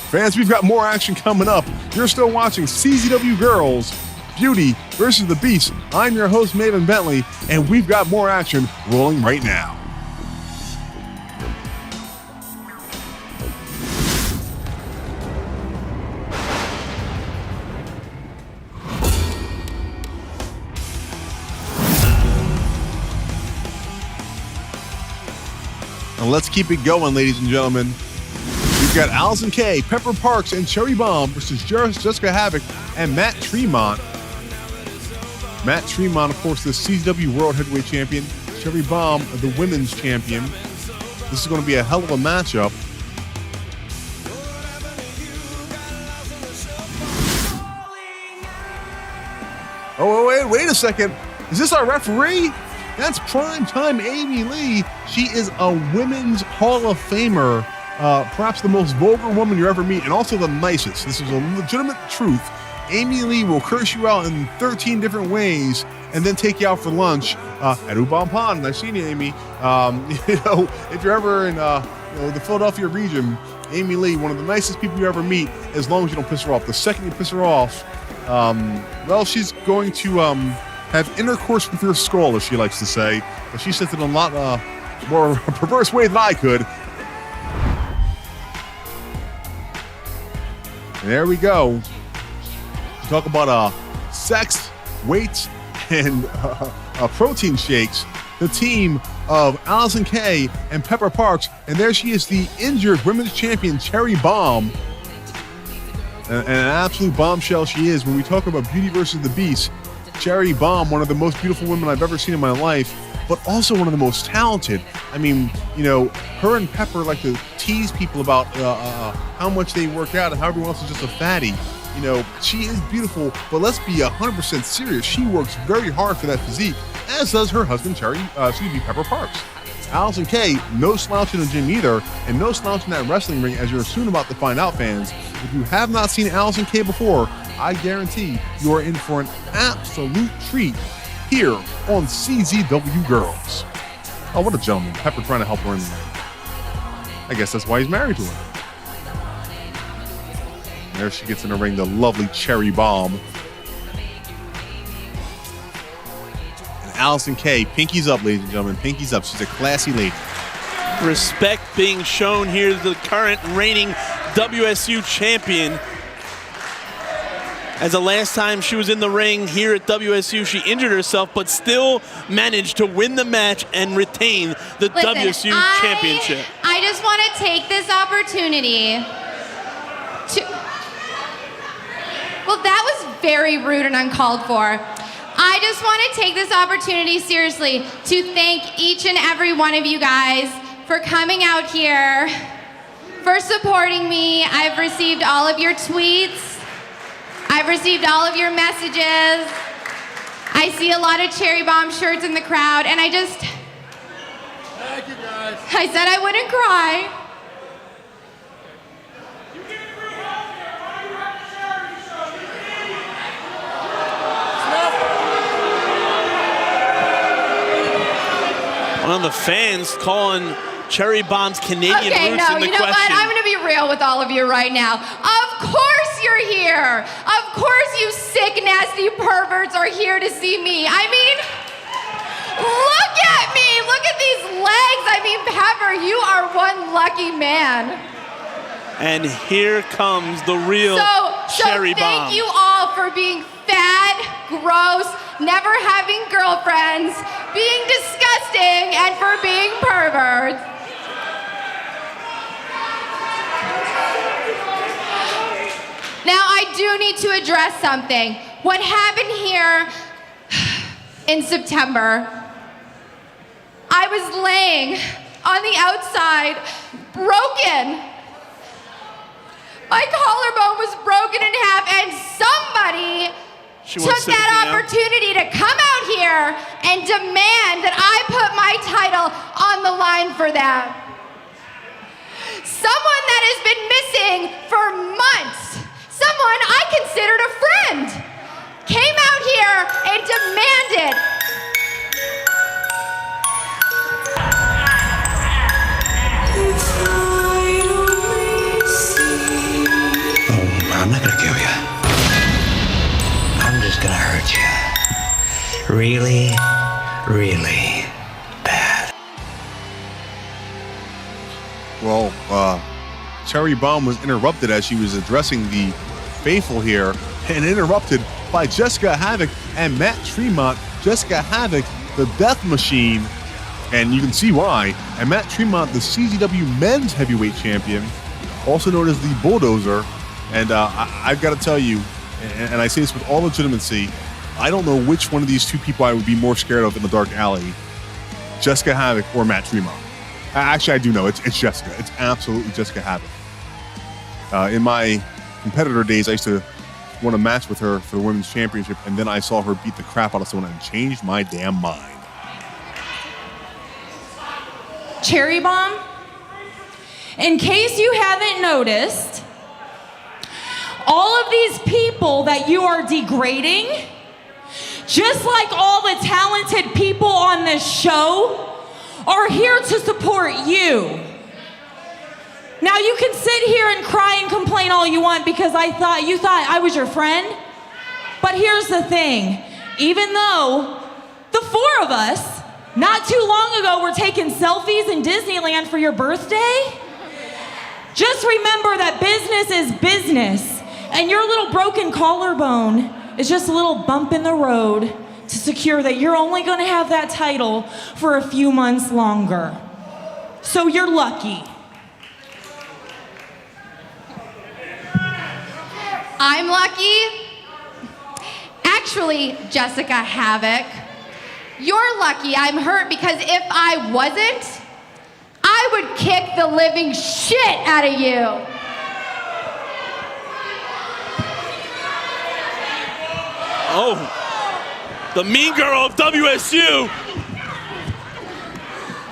Fans, we've got more action coming up. You're still watching CZW Girlz, Beauty versus the Beast. I'm your host, Maven Bentley, and we've got more action rolling right now. And let's keep it going, ladies and gentlemen. We've got Allison Kay, Pepper Parks, and Cherry Bomb versus Jessica Havoc and Matt Tremont. Matt Tremont, of course, the CZW World Heavyweight Champion. Cherry Bomb, the Women's Champion. This is going to be a hell of a matchup. Oh, wait a second. Is this our referee? That's primetime Amy Lee. She is a Women's Hall of Famer perhaps the most vulgar woman you ever meet, and also the nicest. This is a legitimate truth. Amy Lee will curse you out in 13 different ways and then take you out for lunch at Ubon Pond. I've seen you, Amy. If you're ever in the Philadelphia region, Amy Lee, one of the nicest people you ever meet, as long as you don't piss her off. The second you piss her off, she's going to have intercourse with your skull, as she likes to say. But she says it in a lot more perverse way than I could. And there we go. Talk about sex, weights, and protein shakes. The team of Allison Kay and Pepper Parks, and there she is, the injured women's champion Cherry Bomb. And an absolute bombshell she is. When we talk about Beauty versus the Beast, Cherry Bomb, one of the most beautiful women I've ever seen in my life, but also one of the most talented. I mean, her and Pepper like to tease people about how much they work out and how everyone else is just a fatty. She is beautiful, but let's be 100% serious. She works very hard for that physique, as does her husband, Pepper Parks. Allison Kay, no slouch in the gym either, and no slouch in that wrestling ring, as you're soon about to find out, fans. If you have not seen Allison Kay before, I guarantee you are in for an absolute treat here on CZW Girlz. Oh, what a gentleman. Pepper trying to help her in the ring. I guess that's why he's married to her. There she gets in the ring, the lovely Cherry Bomb. And Allison Kay, pinkies up, ladies and gentlemen, pinkies up. She's a classy lady. Respect being shown here to the current reigning WSU champion. As the last time she was in the ring here at WSU, she injured herself, but still managed to win the match and retain the WSU championship. I just want to take this opportunity to... Well, that was very rude and uncalled for. I just want to take this opportunity seriously to thank each and every one of you guys for coming out here, for supporting me. I've received all of your tweets. I've received all of your messages. I see a lot of Cherry Bomb shirts in the crowd, and I just... Thank you, guys. I said I wouldn't cry. One of the fans calling Cherry Bomb's Canadian roots in the question. You know what? I'm going to be real with all of you right now. Of course you're here. Of course you sick, nasty perverts are here to see me. I mean, look at me. Look at these legs. I mean, Pepper, you are one lucky man. And here comes the real Cherry Bomb. Thank you all for being fat, gross, never having girlfriends, being disgusting, and for being perverts. Now, I do need to address something. What happened here in September, I was laying on the outside, broken. My collarbone was broken in half, and somebody took that opportunity to come out here and demand that I put my title on the line for them. Someone that has been missing for months, someone I considered a friend, came out here and demanded. I'm not gonna kill you. I'm just gonna hurt you. Really, really bad. Well, Cherry Bomb was interrupted as she was addressing the faithful here, and interrupted by Jessica Havoc and Matt Tremont. Jessica Havoc, the Death Machine, and you can see why. And Matt Tremont, the CZW Men's Heavyweight Champion, also known as the Bulldozer. And I've got to tell you, and I say this with all legitimacy, I don't know which one of these two people I would be more scared of in the dark alley, Jessica Havoc or Matt Tremont. Actually, I do know. It's Jessica. It's absolutely Jessica Havoc. In my competitor days, I used to want to match with her for the Women's Championship, and then I saw her beat the crap out of someone and changed my damn mind. Cherry Bomb, In case you haven't noticed, all of these people that you are degrading, just like all the talented people on this show, are here to support you. Now you can sit here and cry and complain all you want because you thought I was your friend. But here's the thing, even though the four of us, not too long ago, were taking selfies in Disneyland for your birthday, just remember that business is business, and your little broken collarbone is just a little bump in the road to secure that you're only gonna have that title for a few months longer. So you're lucky. I'm lucky. Actually, Jessica Havoc, you're lucky I'm hurt because if I wasn't, I would kick the living shit out of you. Oh, the mean girl of WSU.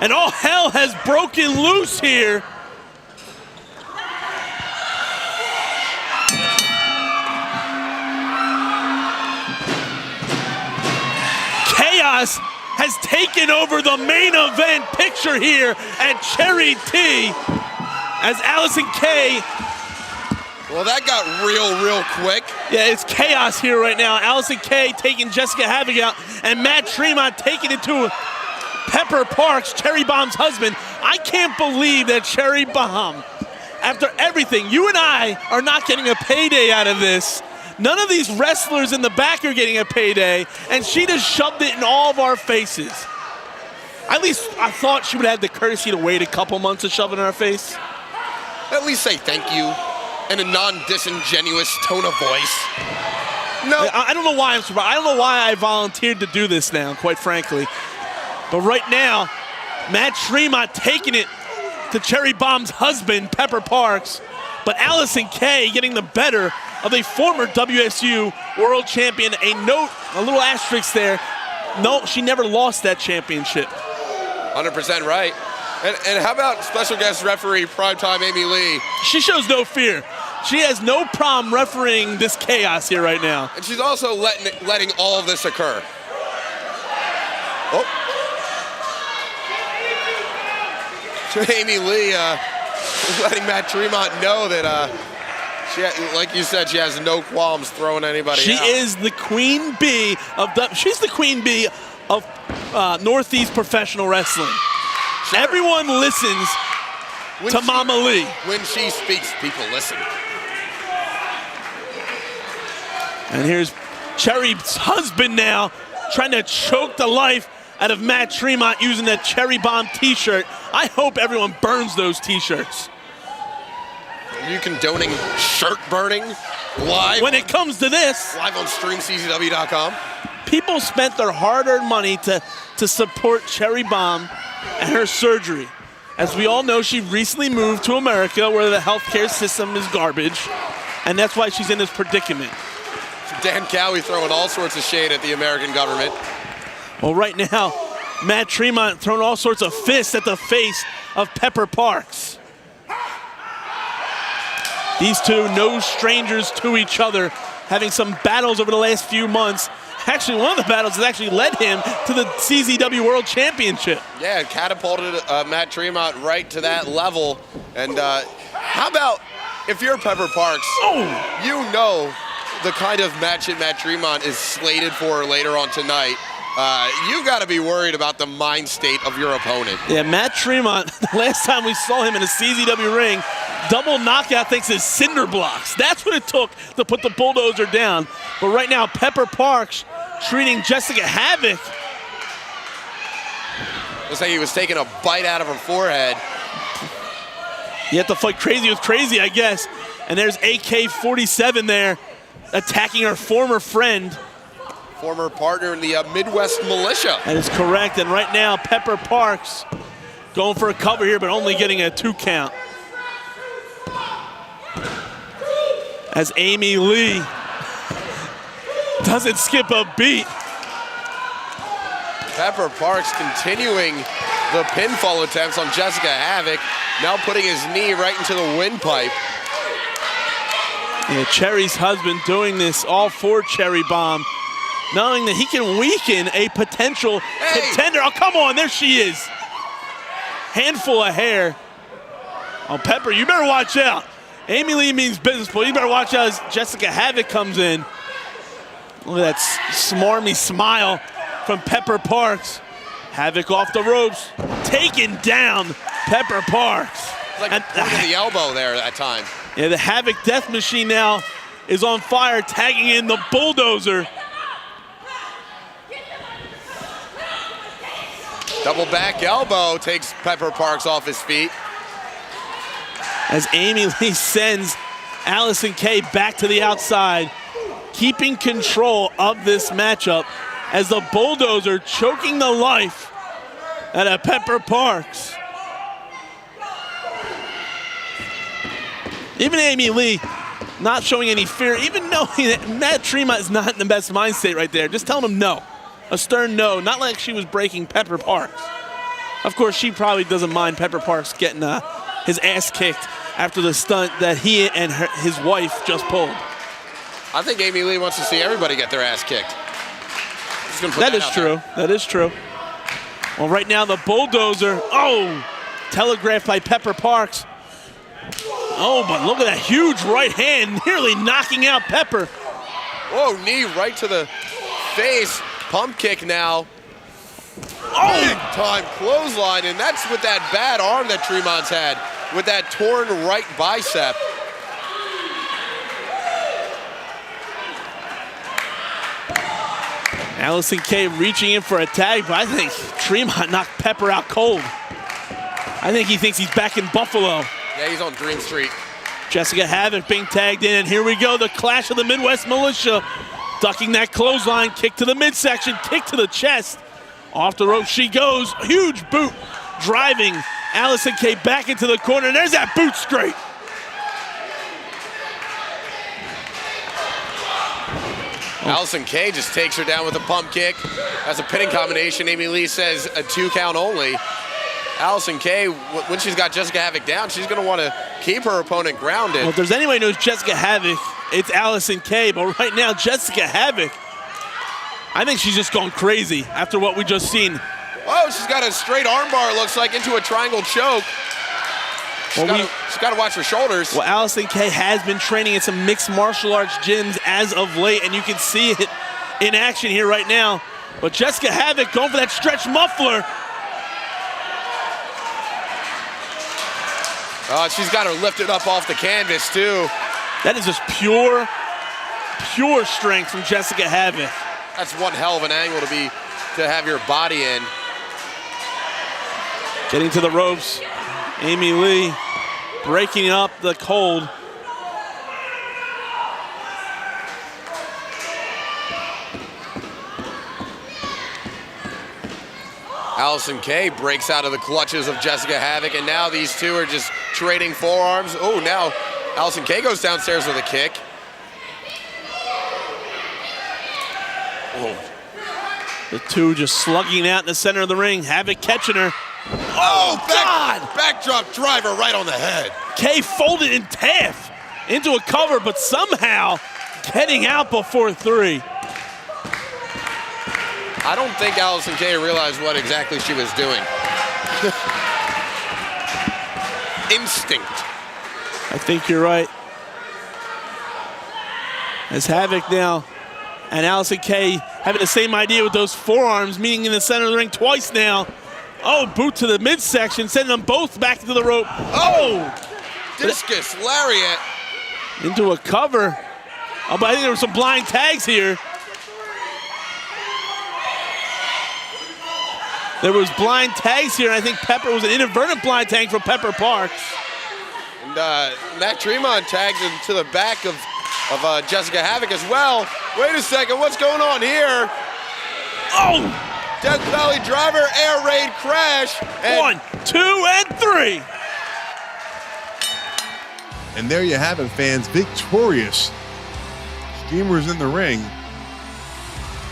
And all hell has broken loose here. Chaos has taken over the main event picture here at Cherry T as Allison Kay. Well, that got real quick. Yeah, it's chaos here right now. Allison Kay taking Jessica Havoc out, and Matt Tremont taking it to Pepper Parks, Cherry Bomb's husband. I can't believe that Cherry Bomb, after everything, you and I are not getting a payday out of this. None of these wrestlers in the back are getting a payday, and she just shoved it in all of our faces. At least I thought she would have the courtesy to wait a couple months to shove it in our face. At least say thank you in a non-disingenuous tone of voice. No. I don't know why I'm surprised. I don't know why I volunteered to do this now, quite frankly. But right now, Matt Tremont taking it to Cherry Bomb's husband, Pepper Parks. But Allison Kay getting the better of a former WSU world champion. A note, a little asterisk there. No, she never lost that championship. 100% right. And how about special guest referee primetime Amy Lee? She shows no fear. She has no problem refereeing this chaos here right now. And she's also letting all of this occur. Oh. Amy Lee letting Matt Tremont know that, like you said, she has no qualms throwing anybody out. She is the queen bee of she's the queen bee of Northeast professional wrestling. Sure. Everyone listens to Mama Lee. When she speaks, people listen. And here's Cherry's husband now trying to choke the life out of Matt Tremont using that Cherry Bomb t-shirt. I hope everyone burns those t-shirts. Are you condoning shirt burning live? When it comes to this, live on streamczw.com. People spent their hard-earned money to support Cherry Bomb and her surgery. As we all know, she recently moved to America where the healthcare system is garbage, and that's why she's in this predicament. Dan Cowie throwing all sorts of shade at the American government. Well, right now, Matt Tremont throwing all sorts of fists at the face of Pepper Parks. These two, no strangers to each other, having some battles over the last few months. Actually, one of the battles has actually led him to the CZW World Championship. Yeah, it catapulted Matt Tremont right to that level. And how about if you're Pepper Parks, you know the kind of match that Matt Tremont is slated for later on tonight. You got to be worried about the mind state of your opponent. Yeah, Matt Tremont, the last time we saw him in a CZW ring, double knockout thanks to cinder blocks. That's what it took to put the bulldozer down. But right now, Pepper Parks treating Jessica Havoc. Looks like he was taking a bite out of her forehead. You have to fight crazy with crazy, I guess. And there's AK-47 there attacking her former friend. Former partner in the Midwest Militia. That is correct. And right now, Pepper Parks going for a cover here, but only getting a 2 count. As Amy Lee doesn't skip a beat. Pepper Parks continuing the pinfall attempts on Jessica Havoc, now putting his knee right into the windpipe. Yeah, Cherry's husband doing this all for Cherry Bomb, knowing that he can weaken a potential contender. Oh, come on, there she is. Handful of hair. Oh, Pepper, you better watch out. Amy Lee means business, but you better watch out as Jessica Havoc comes in. Look at that smarmy smile from Pepper Parks. Havoc off the ropes, taking down Pepper Parks. Like a point of the elbow there at that time. Yeah, the Havoc Death Machine now is on fire, tagging in the Bulldozer. Double back elbow takes Pepper Parks off his feet. As Amy Lee sends Allison Kay back to the outside, keeping control of this matchup as the Bulldozer choking the life out of Pepper Parks. Even Amy Lee not showing any fear, even knowing that Matt Tremont is not in the best mind state right there. Just telling him no. A stern no, not like she was breaking Pepper Parks. Of course, she probably doesn't mind Pepper Parks getting his ass kicked after the stunt that he and his wife just pulled. I think Amy Lee wants to see everybody get their ass kicked. That is true. That is true. Well, right now the Bulldozer, telegraphed by Pepper Parks. Oh, but look at that huge right hand, nearly knocking out Pepper. Whoa, knee right to the face. Pump kick now. Big time clothesline, and that's with that bad arm that Tremont's had, with that torn right bicep. Allison Kay reaching in for a tag, but I think Tremont knocked Pepper out cold. I think he thinks he's back in Buffalo. Yeah, he's on Dream Street. Jessica Havoc being tagged in, and here we go, the clash of the Midwest Militia. Ducking that clothesline, kick to the midsection, kick to the chest. Off the rope she goes, huge boot, driving Allison Kay back into the corner, and there's that boot straight. Allison Kay just takes her down with a pump kick. That's a pinning combination. Amy Lee says a 2 count only. Allison Kay, when she's got Jessica Havoc down, she's going to want to keep her opponent grounded. Well, if there's anybody who knows Jessica Havoc, it's Allison Kay. But right now, Jessica Havoc, I think she's just gone crazy after what we just seen. Oh, she's got a straight armbar, looks like, into a triangle choke. She's got to watch her shoulders. Well, Allison Kay has been training in some mixed martial arts gyms as of late, and you can see it in action here right now. But Jessica Havoc going for that stretch muffler. She's got her lifted up off the canvas, too. That is just pure strength from Jessica Havoc. That's one hell of an angle to have your body in. Getting to the ropes. Amy Lee breaking up the cold. Allison Kay breaks out of the clutches of Jessica Havoc, and now these two are just trading forearms. Oh, now Allison Kay goes downstairs with a kick. Oh. The two just slugging out in the center of the ring. Havoc catching her. Oh, God! Backdrop driver right on the head. Kay folded in half into a cover, but somehow getting out before 3. I don't think Allison Kay realized what exactly she was doing. Instinct. I think you're right. As Havoc now and Allison Kay having the same idea with those forearms, meeting in the center of the ring twice now. Oh, boot to the midsection, sending them both back into the rope. Oh! Discus lariat. Into a cover. Oh, but I think there were some blind tags here. There was blind tags here, and I think Pepper was an inadvertent blind tag from Pepper Parks. And Matt Tremont tagged into the back of Jessica Havoc as well. Wait a second, what's going on here? Oh! Death Valley driver, air raid crash. 1, 2, and 3. And there you have it, fans. Victorious. Streamers in the ring.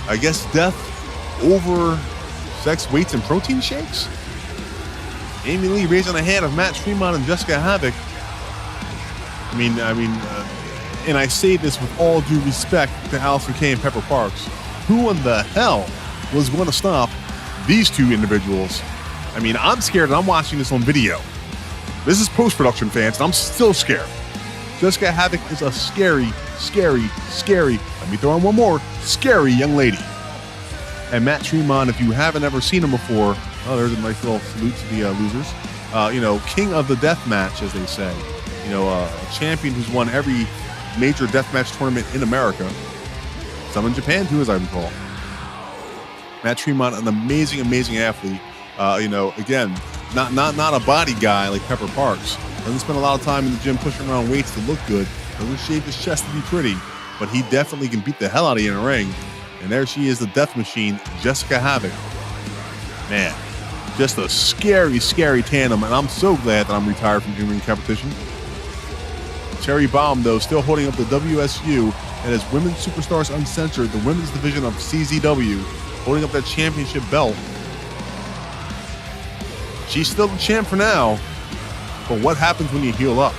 I guess death over sex, weights, and protein shakes? Amy Lee raising the hand of Matt Tremont and Jessica Havoc. And I say this with all due respect to Allison Kay and Pepper Parks. Who in the hell was going to stop these two individuals? I mean, I'm scared and I'm watching this on video. This is post-production, fans, and I'm still scared. Jessica Havoc is a scary, let me throw in one more, scary young lady. And Matt Tremont, if you haven't ever seen him before, oh, there's a nice little salute to the losers. King of the death match, as they say. A champion who's won every major deathmatch tournament in America. Some in Japan, too, as I recall. Matt Tremont, an amazing athlete. Again, not a body guy like Pepper Parks. Doesn't spend a lot of time in the gym pushing around weights to look good. Doesn't shave his chest to be pretty. But he definitely can beat the hell out of you in a ring. And there she is, the death machine, Jessica Havoc. Man, just a scary tandem. And I'm so glad that I'm retired from in-ring competition. Cherry Bomb, though, still holding up the WSU and as Women's Superstars Uncensored, the women's division of CZW, holding up that championship belt. She's still the champ for now. But what happens when you heal up?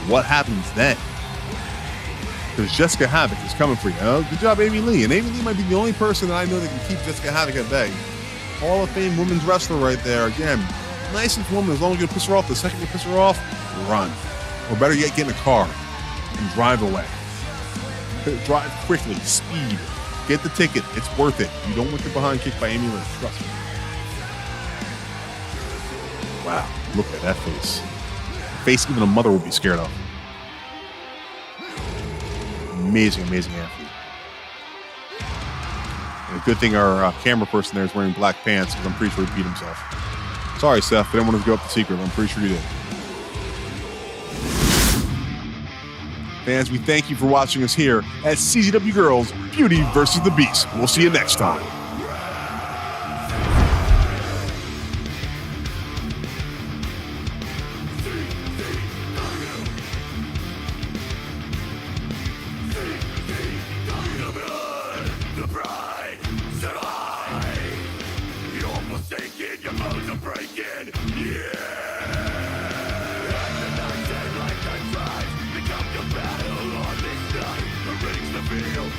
What happens then? Because Jessica Havoc is coming for you. Oh, good job, Amy Lee. And Amy Lee might be the only person that I know that can keep Jessica Havoc at bay. Hall of Fame women's wrestler right there. Again, nicest woman. As long as you piss her off, the second you piss her off, run. Or better yet, get in a car and drive away. Drive quickly, speed. Get the ticket. It's worth it. You don't want your behind kicked by Amy Lee. Trust me. Wow, look at that face. Face even a mother would be scared of. Amazing athlete. And a good thing our camera person there is wearing black pants because I'm pretty sure he beat himself. Sorry, Seth, I didn't want to give up the secret. I'm pretty sure you did. Fans, we thank you for watching us here at CZW Girlz, Beauty versus the Beast. We'll see you next time.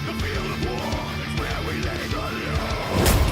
The field of war, it's where we lay the law.